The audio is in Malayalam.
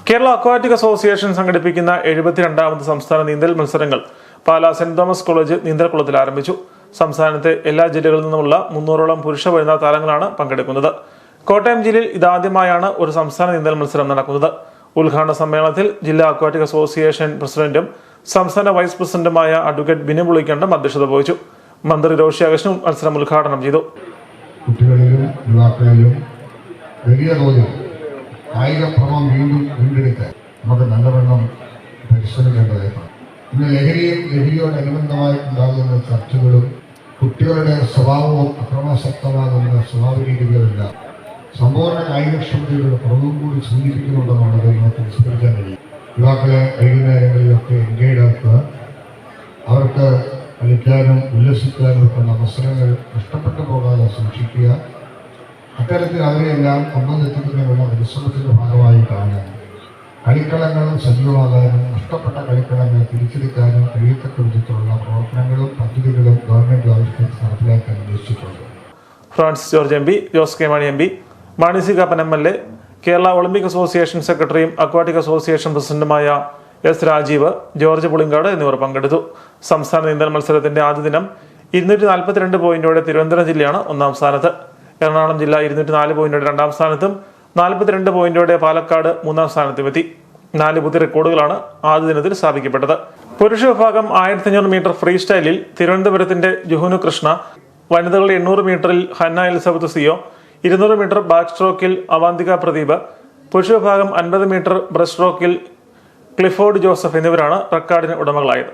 കേരള അക്വാറ്റിക് അസോസിയേഷൻ സംഘടിപ്പിക്കുന്ന 72ാമത് സംസ്ഥാന നീന്തൽ മത്സരങ്ങൾ പാലാ സെന്റ് തോമസ് കോളേജ് നീന്തൽക്കുളത്തിൽ ആരംഭിച്ചു. സംസ്ഥാനത്തെ എല്ലാ ജില്ലകളിൽ നിന്നുമുള്ള 300ഓളം പുരുഷ വനിതാ താരങ്ങളാണ് പങ്കെടുക്കുന്നത്. കോട്ടയം ജില്ലയിൽ ഇതാദ്യമായാണ് ഒരു സംസ്ഥാന നീന്തൽ മത്സരം നടക്കുന്നത്. ഉദ്ഘാടന സമ്മേളനത്തിൽ ജില്ലാ അക്വാറ്റിക് അസോസിയേഷൻ പ്രസിഡന്റും സംസ്ഥാന വൈസ് പ്രസിഡന്റുമായ അഡ്വക്കേറ്റ് ബിനു പുളിക്കണ്ടം അധ്യക്ഷത വഹിച്ചു. മന്ത്രി റോഷി അഗസ്റ്റിൻ മത്സരം ഉദ്ഘാടനം ചെയ്തു. കുട്ടികളിലും യുവാക്കളിലും വലിയ തോതിൽ കായികഭ്രമം വീണ്ടെടുക്കാൻ നമുക്ക് നല്ലവണ്ണം പരിശ്രമിക്കേണ്ടതായിട്ടുണ്ട്. ഇന്ന് ലഹരിയോടനുബന്ധമായി ഉണ്ടാകുന്ന ചർച്ചകളും കുട്ടികളുടെ സ്വഭാവവും അക്രമാസക്തമാകുന്ന സ്വഭാവ രീതികളെല്ലാം സമ്പൂർണ്ണ കായികക്ഷമതയുടെ കുറവും കൂടി സൂചിപ്പിക്കുന്നുണ്ടെന്നാണ് നമുക്ക് വിസ്മരിക്കാൻ കഴിയും. യുവാക്കളെ വൈകുന്നേരങ്ങളിലൊക്കെ എൻഗേജ് ആക്കുക, അവർക്ക് കളിക്കാനും ഉല്ലസിക്കാനും ഒക്കെ അവസരങ്ങൾ നഷ്ടപ്പെട്ടു പോകാതെ സൂക്ഷിക്കുക, അത്തരത്തിൽ അവരെയെല്ലാം കൊണ്ടുവന്നെത്തിക്കുന്നതിനുള്ള പരിശ്രമത്തിന്റെ ഭാഗമായിട്ടാണ് കളിക്കളങ്ങളും സജീവമാകാനും നഷ്ടപ്പെട്ട കളിക്കളങ്ങൾ തിരിച്ചെടുക്കാനും കഴിയത്തക്ക വിധത്തിലുള്ള പ്രവർത്തനങ്ങളും പദ്ധതികളും ഗവൺമെന്റ് ആവിഷ്കരിച്ച് നടപ്പിലാക്കാൻ ഉദ്ദേശിച്ചിട്ടുണ്ട്. Francis George M P, Jose K Mani M P, Mani C Kappan MLA, Kerala Olympic association സെക്രട്ടറിയും അക്വാറ്റിക് അസോസിയേഷൻ പ്രസിഡന്റുമായ S. രാജീവ്, ജോർജ് പുളിങ്കാട് എന്നിവർ പങ്കെടുത്തു. സംസ്ഥാന നീന്തൽ മത്സരത്തിന്റെ ആദ്യ ദിനം 242 പോയിന്റോടെ തിരുവനന്തപുരം ജില്ലയാണ് ഒന്നാം സ്ഥാനത്ത്. എറണാകുളം ജില്ല 204 പോയിന്റോടെ രണ്ടാം സ്ഥാനത്തും 42 പോയിന്റോടെ പാലക്കാട് മൂന്നാം സ്ഥാനത്തുമെത്തി. 4 പുതിയ റെക്കോർഡുകളാണ് ആദ്യ ദിനത്തിൽ സ്ഥാപിക്കപ്പെട്ടത്. പുരുഷ വിഭാഗം 1500 മീറ്റർ ഫ്രീ സ്റ്റൈലിൽ തിരുവനന്തപുരത്തിന്റെ ജുഹുനു കൃഷ്ണ, വനിതകളുടെ 800 മീറ്ററിൽ Hannah Elizabeth Seo, 200 metre back സ്ട്രോക്കിൽ അവാന്തിക പ്രദീപ്, പുരുഷ വിഭാഗം 50 മീറ്റർ ബ്രസ്റ്റ് സ്ട്രോക്കിൽ ക്ലിഫോർഡ് ജോസഫ് എന്നിവരാണ് റെക്കോർഡിന് ഉടമകളായത്.